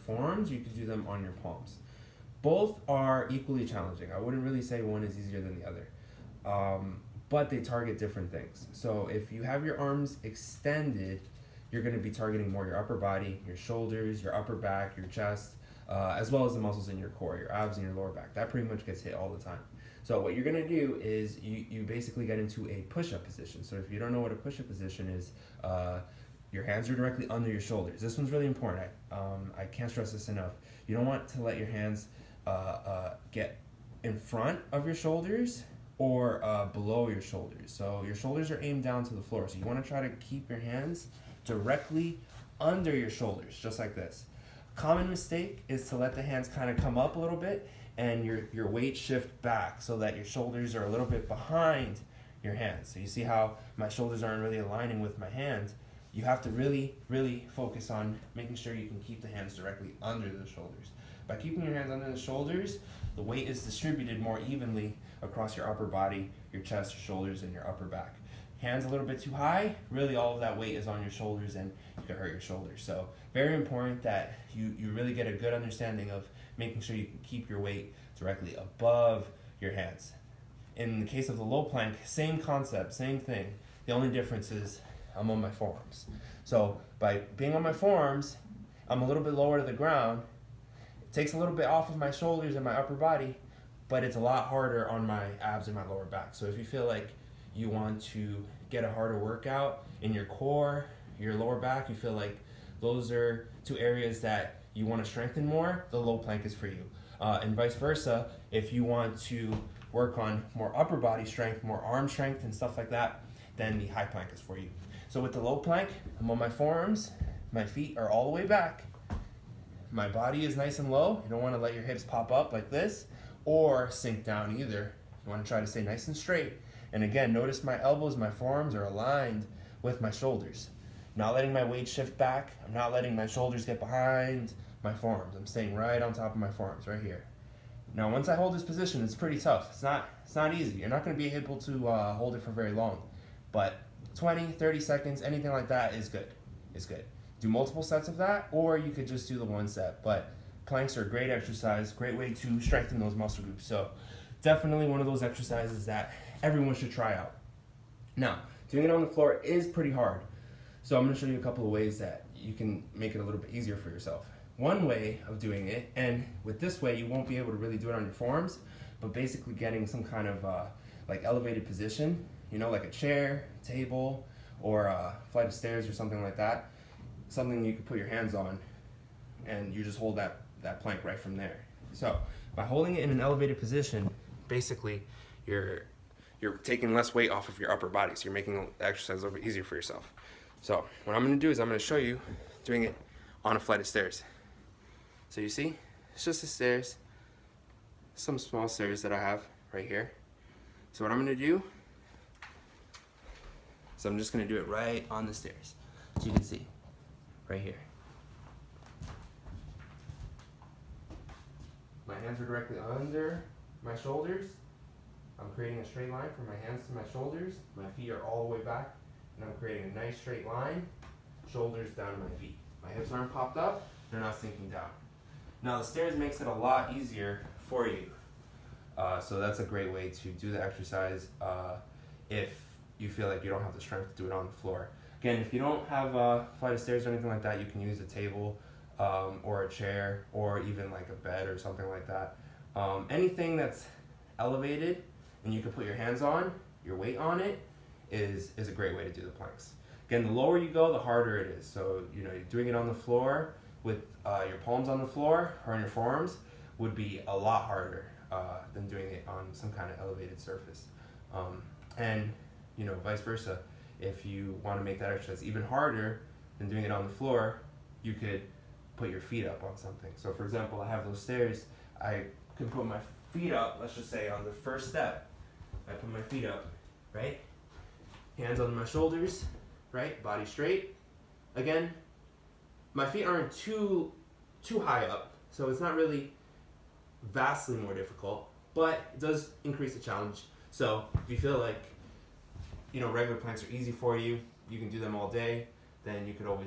forearms, you could do them on your palms. Both are equally challenging. I wouldn't really say one is easier than the other, but they target different things. So if you have your arms extended, you're going to be targeting more your upper body, your shoulders, your upper back, your chest, as well as the muscles in your core, your abs and your lower back. That pretty much gets hit all the time. So what you're going to do is you basically get into a push-up position. So if you don't know what a push-up position is, your hands are directly under your shoulders. This one's really important. I can't stress this enough. You don't want to let your hands get in front of your shoulders or below your shoulders. So your shoulders are aimed down to the floor. So you want to try to keep your hands directly under your shoulders, just like this. Common mistake is to let the hands kind of come up a little bit and your weight shift back so that your shoulders are a little bit behind your hands. So you see how my shoulders aren't really aligning with my hands. You have to really, really focus on making sure you can keep the hands directly under the shoulders. By keeping your hands under the shoulders, the weight is distributed more evenly across your upper body, your chest, your shoulders, and your upper back. Hands a little bit too high, really all of that weight is on your shoulders and you can hurt your shoulders. So very important that you really get a good understanding of making sure you can keep your weight directly above your hands. In the case of the low plank, same concept, same thing. The only difference is I'm on my forearms. So by being on my forearms, I'm a little bit lower to the ground. It takes a little bit off of my shoulders and my upper body, but it's a lot harder on my abs and my lower back. So if you feel like you want to get a harder workout in your core, your lower back, you feel like those are two areas that you want to strengthen more, the low plank is for you. And vice versa, if you want to work on more upper body strength, more arm strength and stuff like that, then the high plank is for you. So with the low plank, I'm on my forearms, my feet are all the way back, my body is nice and low. You don't want to let your hips pop up like this or sink down either. You want to try to stay nice and straight. And again, notice my elbows, my forearms are aligned with my shoulders. Not letting my weight shift back. I'm not letting my shoulders get behind my forearms. I'm staying right on top of my forearms, right here. Now, once I hold this position, it's pretty tough. It's not easy. You're not going to be able to hold it for very long. But 20, 30 seconds, anything like that is good. It's good. Do multiple sets of that, or you could just do the one set. But planks are a great exercise, great way to strengthen those muscle groups. So definitely one of those exercises that everyone should try out. Now, doing it on the floor is pretty hard. So I'm going to show you a couple of ways that you can make it a little bit easier for yourself. One way of doing it, and with this way you won't be able to really do it on your forearms, but basically getting some kind of like elevated position, you know, like a chair, table, or a flight of stairs or something like that. Something you can put your hands on and you just hold that plank right from there. So by holding it in an elevated position, basically you're taking less weight off of your upper body, so you're making the exercise a little bit easier for yourself. So what I'm going to do is I'm going to show you doing it on a flight of stairs. So you see, it's just the stairs, some small stairs that I have right here. So what I'm going to do is I'm just going to do it right on the stairs, so you can see, right here. My hands are directly under my shoulders. I'm creating a straight line from my hands to my shoulders. My feet are all the way back, and I'm creating a nice straight line, shoulders down to my feet. My hips aren't popped up, they're not sinking down. Now the stairs makes it a lot easier for you. So that's a great way to do the exercise if you feel like you don't have the strength to do it on the floor. Again, if you don't have a flight of stairs or anything like that, you can use a table or a chair or even like a bed or something like that. Anything that's elevated and you can put your hands on, your weight on it, is a great way to do the planks. Again, the lower you go, the harder it is. So, you know, doing it on the floor with your palms on the floor or on your forearms would be a lot harder than doing it on some kind of elevated surface. And, you know, vice versa. If you want to make that exercise even harder than doing it on the floor, you could put your feet up on something. So for example, I have those stairs. I can put my feet up, let's just say on the first step. I put my feet up, right? Hands on my shoulders, right? Body straight. Again, my feet aren't too high up, so it's not really vastly more difficult, but it does increase the challenge. So if you feel like, you know, regular planks are easy for you, you can do them all day, then you could always